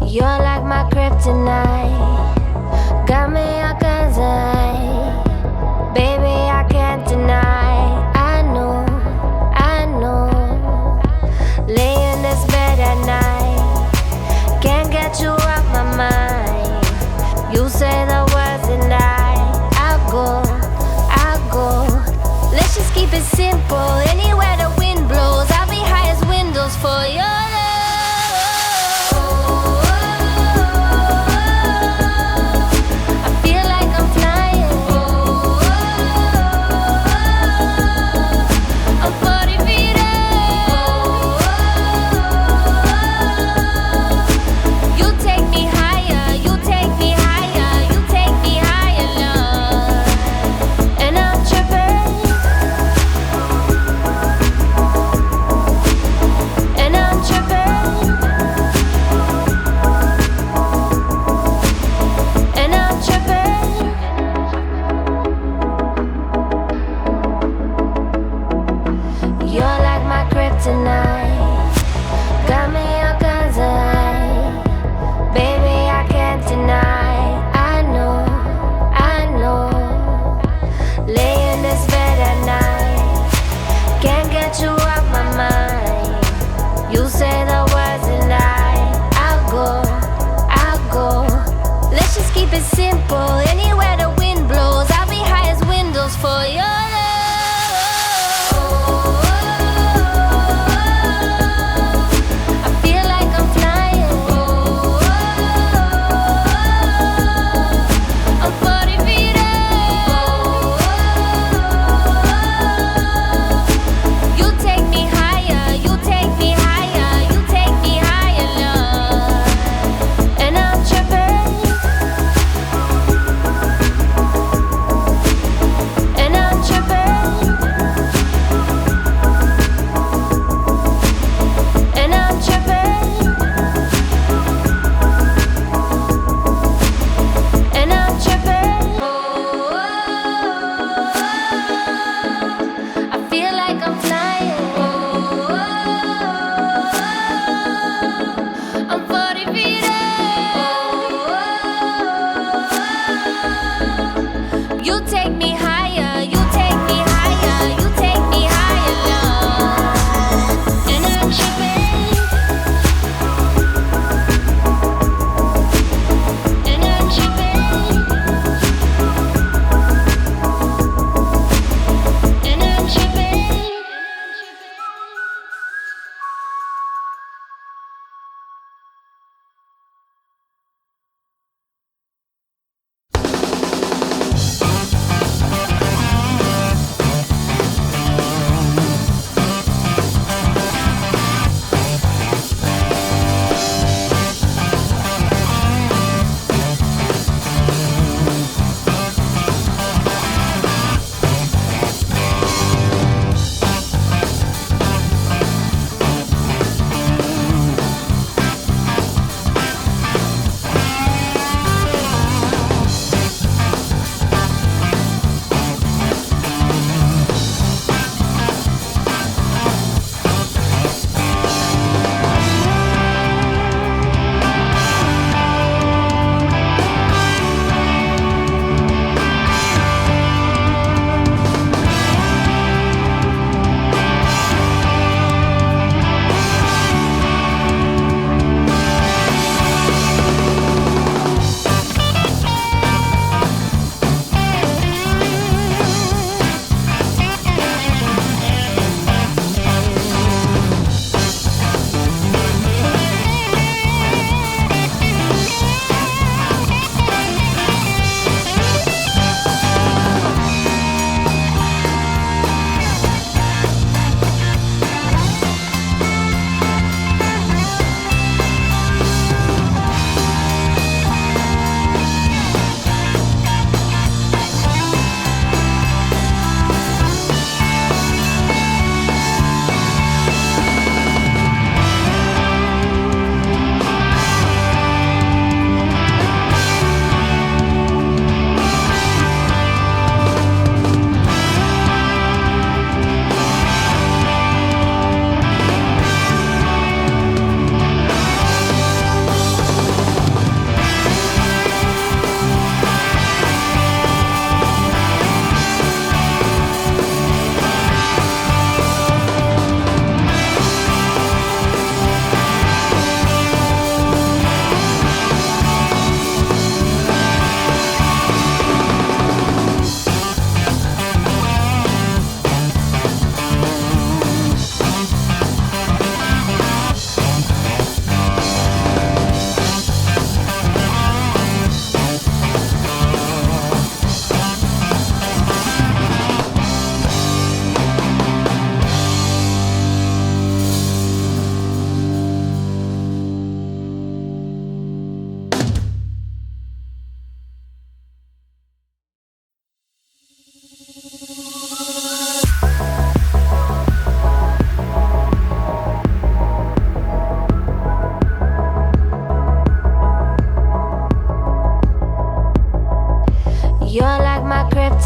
You're like my kryptonite, got me all kinds of high. Baby, I can't deny. I know. Lay in this bed at night, can't get you off my mind. You say the words and I go. Let's just keep it simple. Anywhere the wind blows, I'll be high as windows for your love. I feel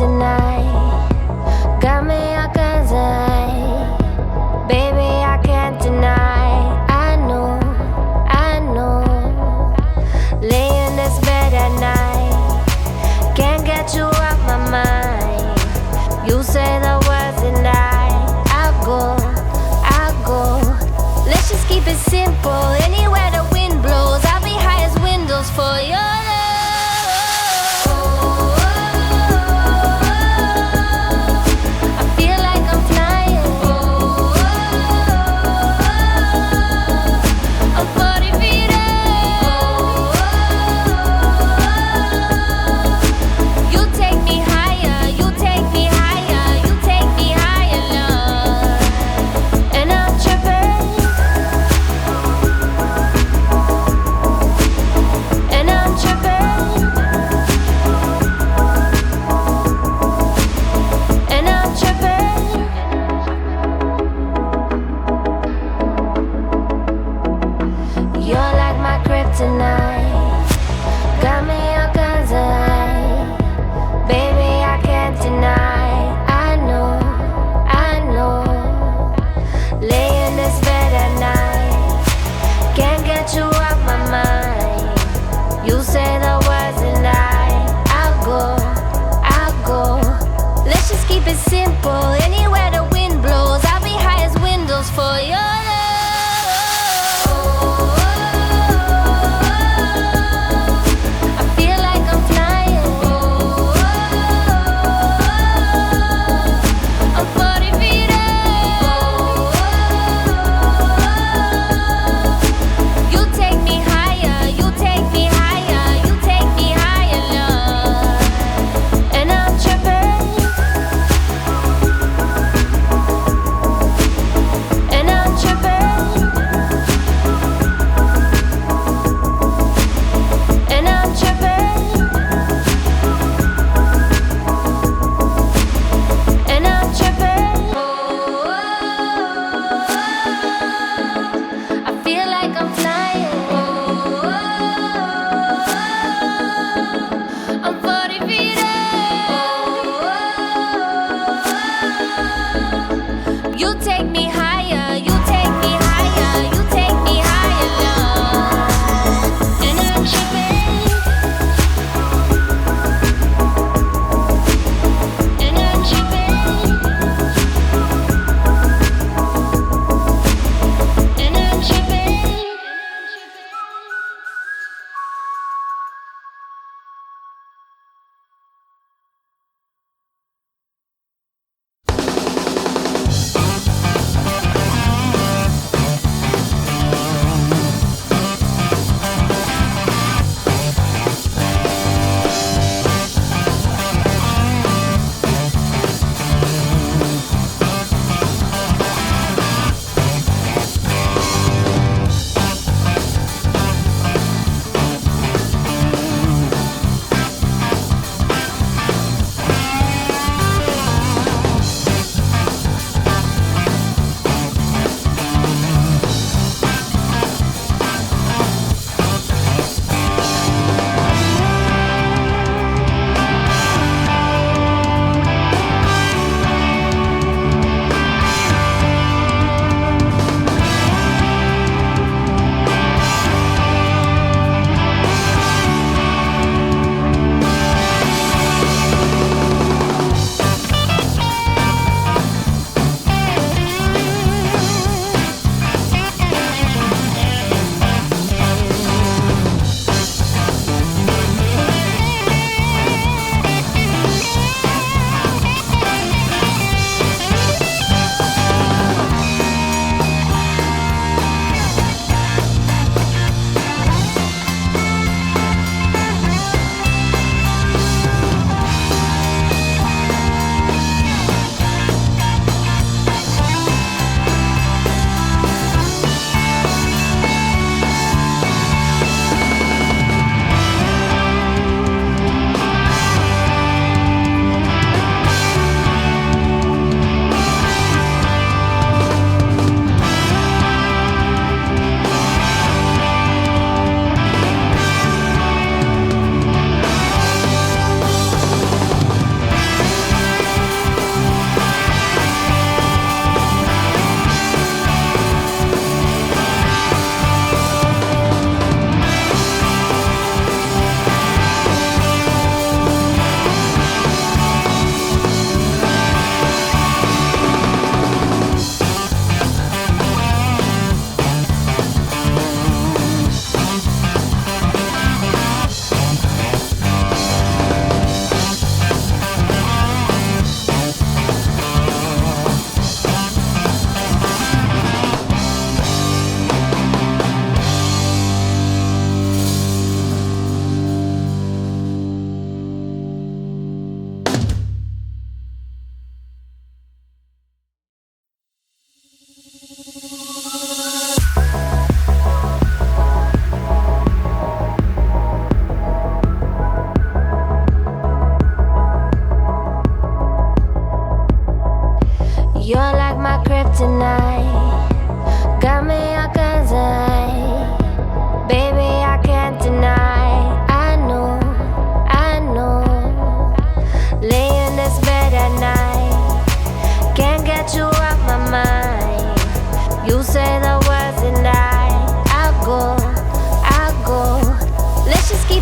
kryptonite. Got me a eye. Baby, I can't deny. I know. Lay in this bed at night. Can't get you off my mind. You say the words and I'll go. Let's just keep it simple. Anywhere the wind blows, I'll be high as windows for your love. I feel like I'm flying. I'm 40 feet up. You take me higher, you take me higher, you take me higher, Lord. And I'm tripping. And I'm tripping. And I'm tripping. You're like my kryptonite. Got me on guns eye. Baby, I can't deny. I know. Lay in this bed at night. Can't get you off my mind. You say the words and I'll go. Let's just keep it simple. Anywhere the wind blows, I'll be high as windows for your love.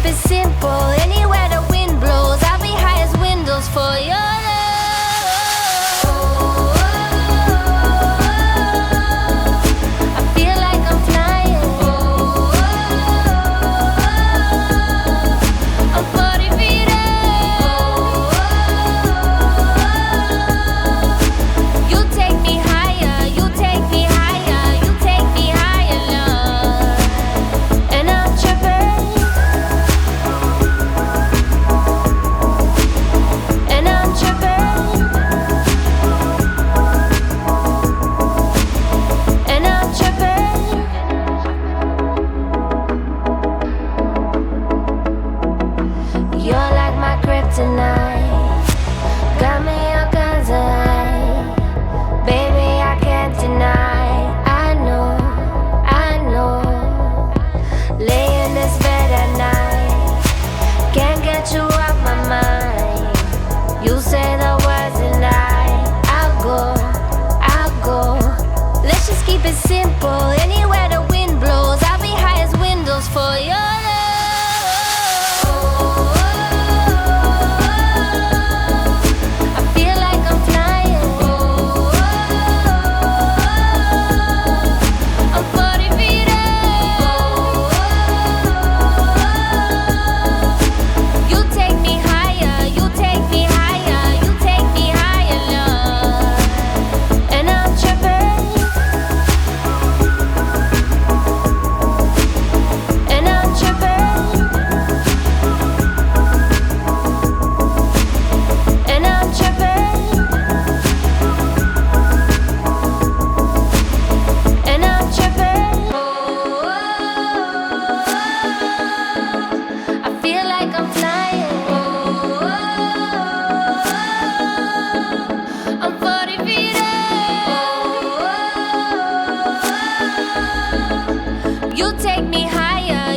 keep it simple. Anywhere the wind blows, I'll be high as windows for your love. I feel like I'm flying. I'm 40 feet up. You take me higher, you take me higher, you take me higher, love. And I'm tripping. And I'm tripping. And I'm tripping. You're like my kryptonite. Got me all kinds of high. Baby, I can't deny. I know, I know. Lay in this bed at night. Can't get you off my mind. You say the words and I'll go, I'll go. Let's just keep it simple. Anywhere the wind blows, I'll be high as windows for your love. I feel like I'm flying. I'm 40 feet up. You take me higher, you take me higher, you take me higher, love. And I'm tripping. And I'm tripping. And I'm tripping. And I'm tripping. I feel like I'm flying. I'm 40 feet up. You take me higher.